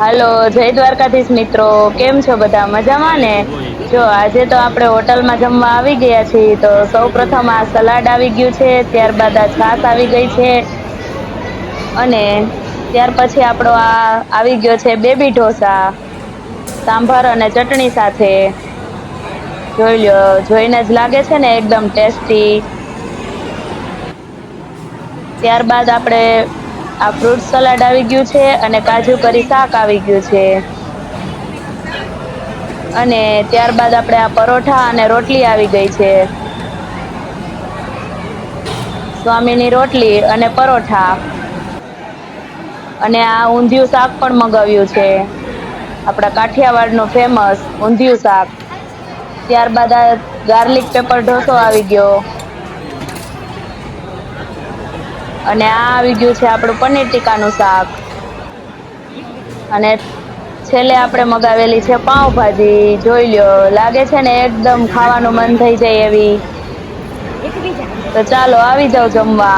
હાલો, જય દ્વારકાધીશ મિત્રો. કેમ છો બધા? મજામાં ને? જો આજે તો આપણે હોટલમાં જમવા આવી ગયા છીએ. તો સૌ પ્રથમ આ સલાડ આવી ગયું છે, ત્યારબાદ આ છાસ આવી ગઈ છે, અને ત્યાર પછી આપણો આ આવી ગયો છે બેબી ઢોસા, સાંભાર અને ચટણી સાથે. જોઈ લ્યો, જોઈને જ લાગે છે ને એકદમ ટેસ્ટી. ત્યારબાદ આપણે આ ફ્રૂટ સલાડ આવી ગયું છે, અને કાજુ કરી શાક આવી ગયું છે. અને ત્યારબાદ આપણે આ પરોઠા અને રોટલી આવી ગઈ છે. સ્વામીની રોટલી અને પરોઠા. અને આ ઊંધિયું શાક પણ મગાવ્યું છે, આપડા કાઠિયાવાડનું ફેમસ ઊંધિયું શાક. ત્યારબાદ આ ગાર્લિક પેપર ઢોસો આવી ગયો. અને આ આવી ગયું છે આપણું પનીર ટીકાનું શાક. અને છેલ્લે આપણે મગાવેલી છે પાઉંભાજી. જોઈ લ્યો, લાગે છે ને એકદમ ખાવાનું મન થઈ જાય એવી. તો ચાલો આવી જાવ જમવા.